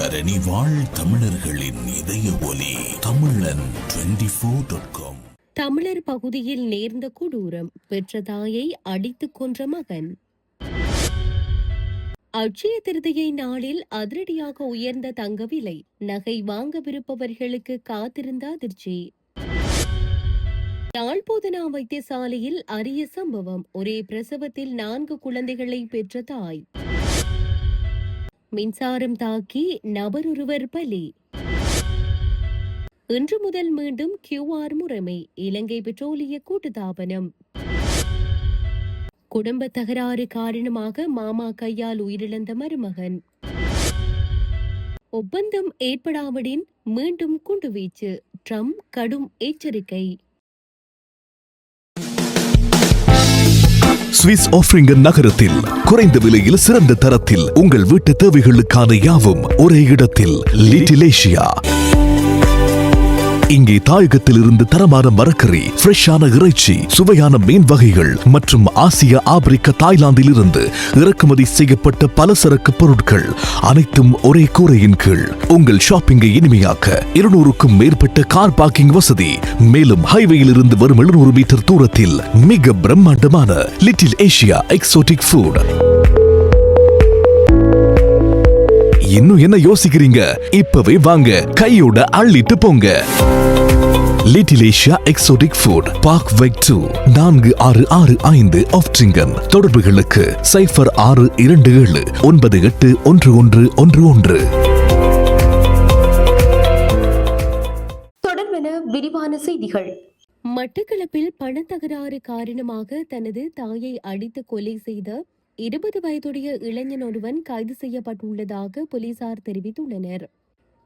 தரணி வாழ் தமிழர்களின் இதய ஒலி தமிழன் 24.com. தமிழர் பகுதியில் நேர்ந்த கொடூரம், பெற்ற தாயை அடித்துக் கொன்ற மகன். அட்சய திருதியை நாளில் அதிரடியாக உயர்ந்த தங்க விலை, நகை வாங்கவிருப்பவர்களுக்கு காத்திருந்த அதிர்ச்சி. யாழ் போதனா வைத்தியசாலையில் அரிய சம்பவம், ஒரே பிரசவத்தில் 4 குழந்தைகளை பெற்ற தாய். மின்சாரம் தாக்கி நபரொருவர் பலி. இன்று முதல் மீண்டும் QR முறைமை, இலங்கை பெட்ரோலிய கூட்டுத்தாபனம். குடும்ப தகராறு காரணமாக மாமா கையால் உயிரிழந்த மருமகன். ஒப்பந்தம் ஏற்படாவிடின் மீண்டும் குண்டுவீச்சு, ட்ரம்ப் கடும் எச்சரிக்கை. சுவிஸ் ஆஃப்ரிங்கன் நகரத்தில் குறைந்த விலையில் சிறந்த தரத்தில் உங்கள் வீட்டு தேவைகளுக்கான யாவும் ஒரே இடத்தில். Little Asia. இங்கே தாயகத்தில் இருந்து தரமான மரக்கறி, ஃப்ரெஷ்ஷான இறைச்சி, சுவையான மீன் வகைகள் மற்றும் ஆசிய, ஆப்பிரிக்க, தாய்லாந்தில் இருந்து இறக்குமதி செய்யப்பட்ட பலசரக்கு பொருட்கள் அனைத்தும் ஒரே கூரையின் கீழ். உங்கள் ஷாப்பிங்கை இனிமையாக்க 200க்கும் மேற்பட்ட கார் பார்க்கிங் வசதி. மேலும் ஹைவேயில் இருந்து வரும் 700 மீட்டர் தூரத்தில் மிக பிரம்மாண்டமான லிட்டில் ஏசியா எக்ஸோட்டிக் ஃபுட். இன்னும் என்ன யோசிக்கிறீங்க? இப்பவே வாங்க, கையோட அள்ளிட்டு போங்க. Little Asia exotic food, park வெக் 2, 4665 ஆஃப்ட்ரிங்கன். தொடர்புகளுக்கு 0627 981111. தொடர்பென விரிவான செய்திகள். மட்டக்களப்பில் பணத்தகராறு காரணமாக தனது தாயை அடித்து கொலை செய்த 20 வயதுடைய இளைஞன் ஒருவன் கைது செய்யப்பட்டுள்ளதாக போலீசார் தெரிவித்துள்ளனர்.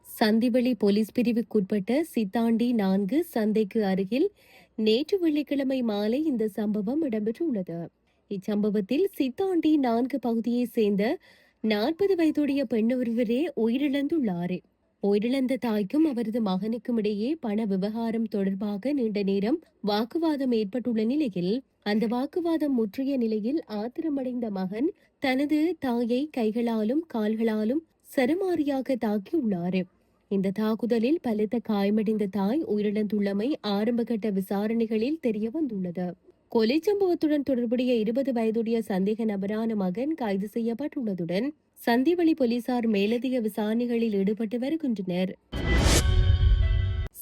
சந்திவெளி போலீஸ் பிரிவுக்குட்பட்ட சித்தாண்டி 4 சந்தைக்கு அருகில் நேற்று வெள்ளிக்கிழமை மாலை இந்த சம்பவம் இடம்பெற்றுள்ளது. இச்சம்பவத்தில் சித்தாண்டி 4 பகுதியைச் சேர்ந்த 40 வயதுடைய பெண் ஒருவரே உயிரிழந்துள்ளார். உயிரிழந்த தாய்க்கும் அவரது மகனுக்கும் இடையே பண விவகாரம் தொடர்பாக நீண்ட நேரம் வாக்குவாதம் ஏற்பட்டுள்ள நிலையில், அந்த வாக்குவாதம் முற்றிய நிலையில் ஆத்திரமடைந்த மகன் தனது தாயை கைகளாலும் கால்களாலும் சரமாரியாக தாக்கியுள்ளார். இந்த தாக்குதலில் பலத்த காயமடைந்த தாய் உயிரிழந்துள்ளமை ஆரம்பகட்ட விசாரணைகளில் தெரிய வந்துள்ளது. கொலை சம்பவத்துடன் தொடர்புடைய 20 வயதுடைய சந்தேக நபரான மகன் கைது செய்யப்பட்டுள்ளதுடன் சந்திவெளி போலீசார் மேலதிக விசாரணைகளில் ஈடுபட்டு வருகின்றனர்.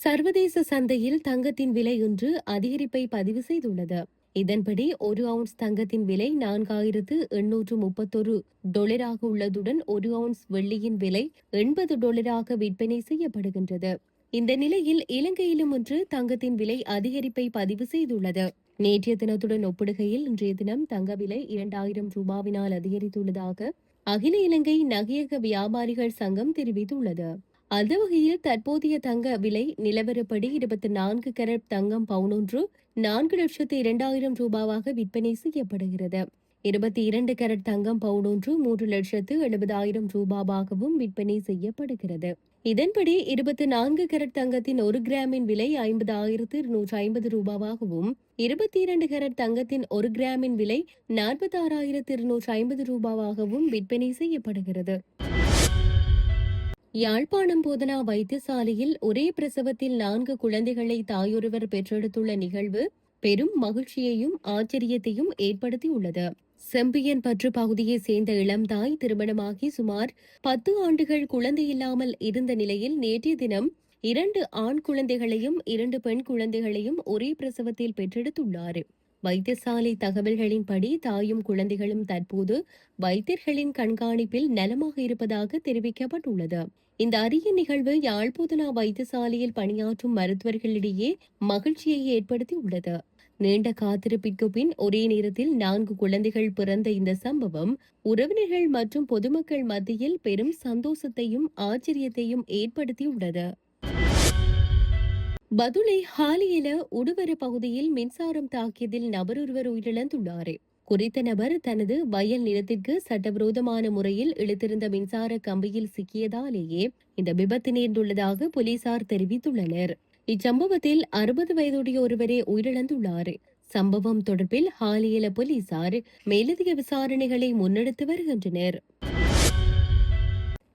சர்வதேச சந்தையில் தங்கத்தின் விலை இன்று அதிகரிப்பை பதிவு செய்துள்ளது. இதன்படி 1 அவுன்ஸ் தங்கத்தின் விலை $4,831 உள்ளதுடன் 1 அவுன்ஸ் வெள்ளியின் விலை $80 விற்பனை செய்யப்படுகின்றது. இந்த நிலையில் இலங்கையிலும் இன்று தங்கத்தின் விலை அதிகரிப்பை பதிவு செய்துள்ளது. நேற்றைய தினத்துடன் ஒப்பிடுகையில் இன்றைய தினம் தங்க விலை $2000 அதிகரித்துள்ளதாக அகில இலங்கை நகையக வியாபாரிகள் சங்கம் தெரிவித்துள்ளது. அந்த வகையில் தற்போதைய தங்க விலை நிலவரப்படி 24 கேரட் தங்கம் பவுனொன்று $4,02,000 விற்பனை செய்யப்படுகிறது. 22 கேரட் தங்கம் பவுனொன்று $3,70,000 விற்பனை செய்யப்படுகிறது. இதன்படி 24 கேரட் தங்கத்தின் 1 கிராமின் விலை $50,250 22 கேரட் தங்கத்தின் 1 கிராமின் விலை $46,250 விற்பனை செய்யப்படுகிறது. யாழ்ப்பாணம் போதனா வைத்தியசாலையில் ஒரே பிரசவத்தில் 4 குழந்தைகளை தாயொருவர் பெற்றெடுத்துள்ள நிகழ்வு பெரும் மகிழ்ச்சியையும் ஆச்சரியத்தையும் ஏற்படுத்தியுள்ளது. செம்பியன் பற்று பகுதியைச் சேர்ந்த இளம்தாய் திருமணமாகி சுமார் 10 ஆண்டுகள் குழந்தையில்லாமல் இருந்த நிலையில் நேற்றைய தினம் 2 ஆண் குழந்தைகளையும் 2 பெண் குழந்தைகளையும் ஒரே பிரசவத்தில் பெற்றெடுத்துள்ளார். வைத்தியசாலை தகவல்களின்படி தாயும் குழந்தைகளும் தற்போது வைத்தியர்களின் கண்காணிப்பில் நலமாக இருப்பதாக தெரிவிக்கப்பட்டுள்ளது. இந்த அரிய நிகழ்வு யாழ் போதனா வைத்தியசாலையில் பணியாற்றும் மருத்துவர்களிடையே மகிழ்ச்சியை ஏற்படுத்தியுள்ளது. நீண்ட காத்திருப்பிற்கு பின் ஒரே நேரத்தில் 4 குழந்தைகள் பிறந்த இந்த சம்பவம் உறவினர்கள் மற்றும் பொதுமக்கள் மத்தியில் பெரும் சந்தோஷத்தையும் ஆச்சரியத்தையும் ஏற்படுத்தியுள்ளது. பதுளை ஹாலியல உடுவர பகுதியில் மின்சாரம் தாக்கியதில் நபரொருவர் உயிரிழந்துள்ளார். குறித்த நபர் தனது வயல் நிலத்திற்கு சட்டவிரோதமான முறையில் இழுத்திருந்த மின்சார கம்பியில் சிக்கியதாலேயே இந்த விபத்து நேர்ந்துள்ளதாக போலீசார் தெரிவித்துள்ளனர். இச்சம்பவத்தில் 60 வயதுடைய ஒருவரே உயிரிழந்துள்ளார். சம்பவம் தொடர்பில் ஹாலியல போலீசார் மேலதிக விசாரணைகளை முன்னெடுத்து வருகின்றனர்.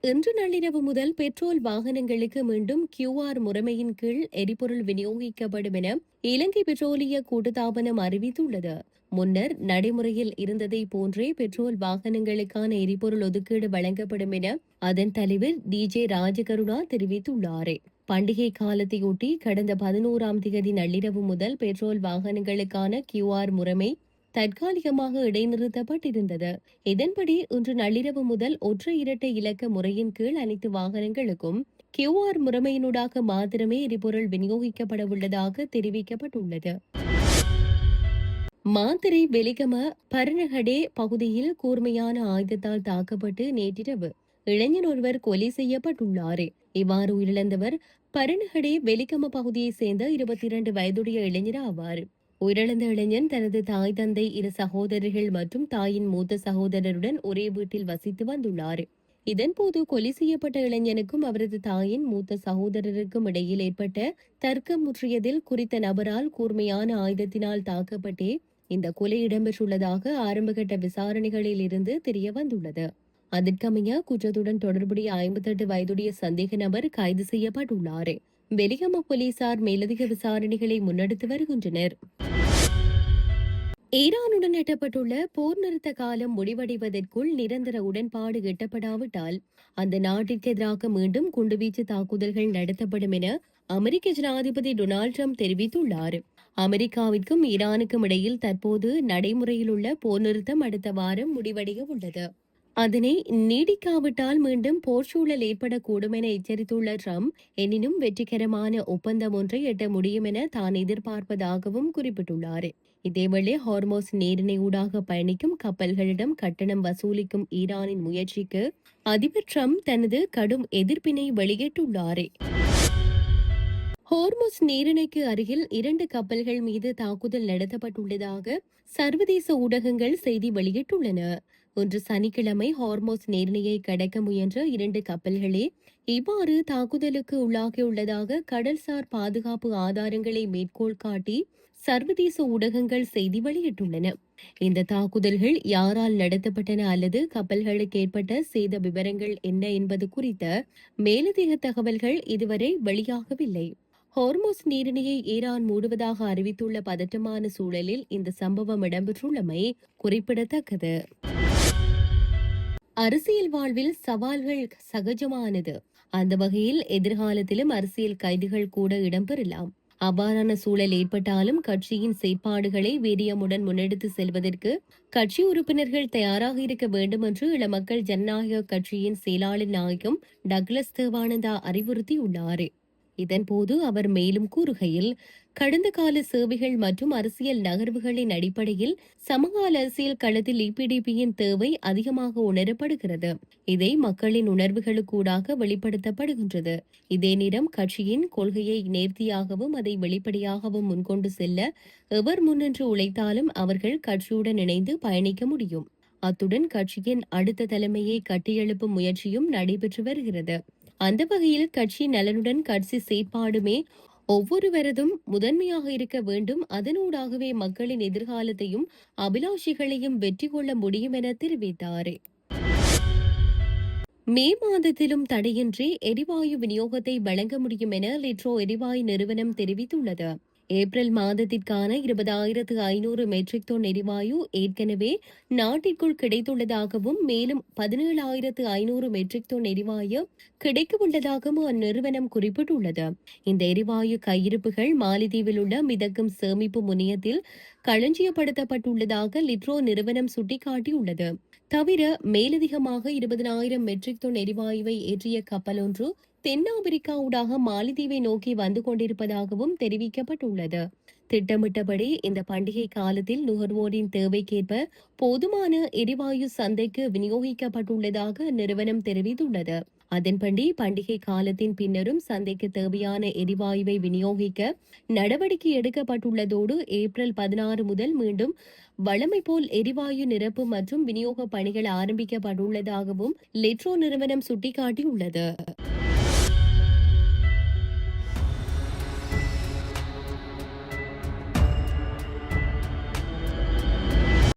இன்று நள்ளிரவு முதல் பெட்ரோல் வாகனங்களுக்கு மீண்டும் QR முறைமையின் கீழ் எரிபொருள் விநியோகிக்கப்படும் என இலங்கை பெட்ரோலிய கூட்டுத்தாபனம் அறிவித்துள்ளது. முன்னர் நடைமுறையில் இருந்ததை போன்றே பெட்ரோல் வாகனங்களுக்கான எரிபொருள் ஒதுக்கீடு வழங்கப்படும் என அதன் தலைவர் DJ ராஜகருணா தெரிவித்துள்ளார். பண்டிகை காலத்தையொட்டி கடந்த 11ஆம் தேதி நள்ளிரவு முதல் பெட்ரோல் வாகனங்களுக்கான QR முறைமை தற்காலிகமாக இடைநிறுத்தப்பட்டிருந்தது. இதன்படி இன்று நள்ளிரவு முதல் ஒற்றை இரட்டை இலக்க முறையின் கீழ் அனைத்து வாகனங்களுக்கும் QR முறைமையினூடாக மாத்திரமே எரிபொருள் விநியோகிக்கப்பட உள்ளதாக தெரிவிக்கப்பட்டுள்ளது. மாத்தறை வெலிகம பரணகடே பகுதியில் கூர்மையான ஆயுதத்தால் தாக்கப்பட்டு நேற்றிரவு இளைஞர் ஒருவர் கொலை செய்யப்பட்டுள்ளார். இவ்வாறு உயிரிழந்தவர் பரணகடே வெலிகம பகுதியைச் சேர்ந்த 22 வயதுடைய இளைஞர் ஆவார். உயிரிழந்த இளைஞன் தனது தாய், தந்தை, இரு சகோதரர்கள் மற்றும் தாயின் மூத்த சகோதரருடன் ஒரே வீட்டில் வசித்து வந்துள்ளார். இதன்போது கொலை செய்யப்பட்ட இளைஞனுக்கும் அவரது தாயின் மூத்த சகோதரருக்கும் இடையில் ஏற்பட்ட தர்க்கம் முற்றியதில் குறித்த நபரால் கூர்மையான ஆயுதத்தினால் தாக்கப்பட்டே இந்த கொலை இடம்பெற்றுள்ளதாக ஆரம்பகட்ட விசாரணைகளில் இருந்து தெரிய வந்துள்ளது. அதற்கமைய குற்றத்துடன் தொடர்புடைய 58 வயதுடைய சந்தேக நபர் கைது செய்யப்பட்டுள்ளார். வெலிகம போலீசார் மேலதிக விசாரணைகளை முன்னெடுத்து வருகின்றனர். ஈரானுடன் எட்டப்பட்டுள்ள போர் நிறுத்த காலம் முடிவடைவதற்குள் நிரந்தர உடன்பாடு எட்டப்படாவிட்டால் அந்த நாட்டிற்கு எதிராக மீண்டும் குண்டுவீச்சு தாக்குதல்கள் நடத்தப்படும் என அமெரிக்க ஜனாதிபதி டொனால்டு ட்ரம்ப் தெரிவித்துள்ளார். அமெரிக்காவிற்கும் ஈரானுக்கும் இடையில் தற்போது நடைமுறையில் உள்ள போர் நிறுத்தம் அடுத்த வாரம் முடிவடைய உள்ளது. அதனை நீடிக்காவிட்டால் மீண்டும் போர் சூழல் ஏற்படக்கூடும் என எச்சரித்துள்ள ட்ரம்ப், எனினும் வெற்றிகரமான ஒப்பந்தம் ஒன்றை எட்ட முடியும் என தான் எதிர்பார்ப்பதாகவும் குறிப்பிட்டுள்ளார். இதேவேளை ஹார்மோஸ் நீரிணை ஊடாக பயணிக்கும் கப்பல்களிடம் கட்டணம் வசூலிக்கும் ஈரானின் முயற்சிக்கு அதிபர் ட்ரம்ப் தனது கடும் எதிர்ப்பினை வெளியிட்டுள்ளார். ஹார்மோஸ் நீரிணைக்கு அருகில் 2 கப்பல்கள் மீது தாக்குதல் நடத்தப்பட்டுள்ளதாக சர்வதேச ஊடகங்கள் செய்தி வெளியிட்டுள்ளன. இன்று சனிக்கிழமை ஹார்மோஸ் நீரிணையை கடக்க முயன்ற 2 கப்பல்களே இவ்வாறு தாக்குதலுக்கு உள்ளாகியுள்ளதாக கடல்சார் பாதுகாப்பு ஆதாரங்களை மேற்கோள் காட்டி சர்வதேச ஊடகங்கள் செய்தி வெளியிட்டுள்ளன. இந்த தாக்குதல்கள் யாரால் நடத்தப்பட்டன அல்லது கப்பல்களுக்கு ஏற்பட்ட சேத விவரங்கள் என்ன என்பது குறித்த மேலதிக தகவல்கள் இதுவரை வெளியாகவில்லை. ஹார்மோஸ் நீரிணையை ஈரான் மூடுவதாக அறிவித்துள்ள பதட்டமான சூழலில் இந்த சம்பவம் இடம்பெற்றுள்ளமை குறிப்பிடத்தக்கது. அரசியல் வாழ்வில் சவால்கள் சகஜமானது. அந்த வகையில் எதிர்காலத்திலும் அரசியல் கைதுகள் கூட இடம்பெறலாம். அவ்வாறான சூழல் ஏற்பட்டாலும் கட்சியின் செயற்பாடுகளை வீரியமுடன் முன்னெடுத்து செல்வதற்கு கட்சி உறுப்பினர்கள் தயாராக இருக்க வேண்டும் என்று இளமக்கள் ஜனநாயக கட்சியின் செயலாளர் நாயகம் டக்ளஸ் தேவானந்தா அறிவுறுத்தியுள்ளார். இதன்போது அவர் மேலும் கூறுகையில், கடந்த கால சேவைகள் மற்றும் அரசியல் நகர்வுகளின் அடிப்படையில் சமகால அரசியல் களத்தில் EPDPயின் தேவை அதிகமாக உணரப்படுகிறது. இதை மக்களின் உணர்வுகளுக்கூடாக வெளிப்படுத்தப்படுகின்றது. இதே நேரம் கட்சியின் கொள்கையை நேர்த்தியாகவும் அதை வெளிப்படையாகவும் முன்கொண்டு செல்ல எவர் முன்னின்று உழைத்தாலும் அவர்கள் கட்சியுடன் இணைந்து பயணிக்க முடியும். அத்துடன் கட்சியின் அடுத்த தலைமையை கட்டியெழுப்பும் முயற்சியும் நடைபெற்று வருகிறது. அந்த வகையில் கட்சி நலனுடன் கட்சி செயற்பாடுமே ஒவ்வொருவரதும் முதன்மையாக இருக்க வேண்டும். அதனூடாகவே மக்களின் எதிர்காலத்தையும் அபிலாஷைகளையும் வெற்றி கொள்ள முடியும் என தெரிவித்தார். மே மாதத்திலும் தடையின்றி எரிவாயு விநியோகத்தை வழங்க முடியும் என லிட்ரோ எரிவாயு நிறுவனம் தெரிவித்துள்ளது. ஏப்ரல் மாதத்திற்கான 20,500 மெட்ரிக் டன் எரிவாயு ஏற்கனவே நாட்டிற்குள் கிடைத்துள்ளதாகவும் மேலும் 17,500 மெட்ரிக் டன் எரிவாயு கிடைக்கவுள்ளதாகவும் அந்நிறுவனம் குறிப்பிட்டுள்ளது. இந்த எரிவாயு கையிருப்புகள் மாலத்தீவில் உள்ள மிதக்கும் சேமிப்பு முனையத்தில் களஞ்சியப்படுத்தப்பட்டுள்ளதாக லிட்ரோ நிறுவனம் சுட்டிக்காட்டியுள்ளது. தவிர மேலதிகமாக 20,000 மெட்ரிக் டன் எரிவாயுவை ஏற்றிய கப்பல் ஒன்று தென்னாப்பிரிக்காவுடாக மாலத்தீவை நோக்கி வந்து கொண்டிருப்பதாகவும் தெரிவிக்கப்பட்டுள்ளது. திட்டமிட்டபடி இந்த பண்டிகை காலத்தில் நுகர்வோரின் தேவைக்கேற்ப போதுமான எரிவாயு சந்தைக்கு விநியோகிக்கப்பட்டுள்ளதாக அந்நிறுவனம் தெரிவித்துள்ளது. அதன்படி பண்டிகை காலத்தின் பின்னரும் சந்தைக்கு தேவையான எரிவாயுவை விநியோகிக்க நடவடிக்கை எடுக்கப்பட்டுள்ளதோடு ஏப்ரல் 16 முதல் மீண்டும் வழமை போல் எரிவாயு நிரப்பு மற்றும் விநியோக பணிகள் ஆரம்பிக்கப்பட்டுள்ளதாகவும் லிட்ரோ நிறுவனம் சுட்டிக்காட்டியுள்ளது.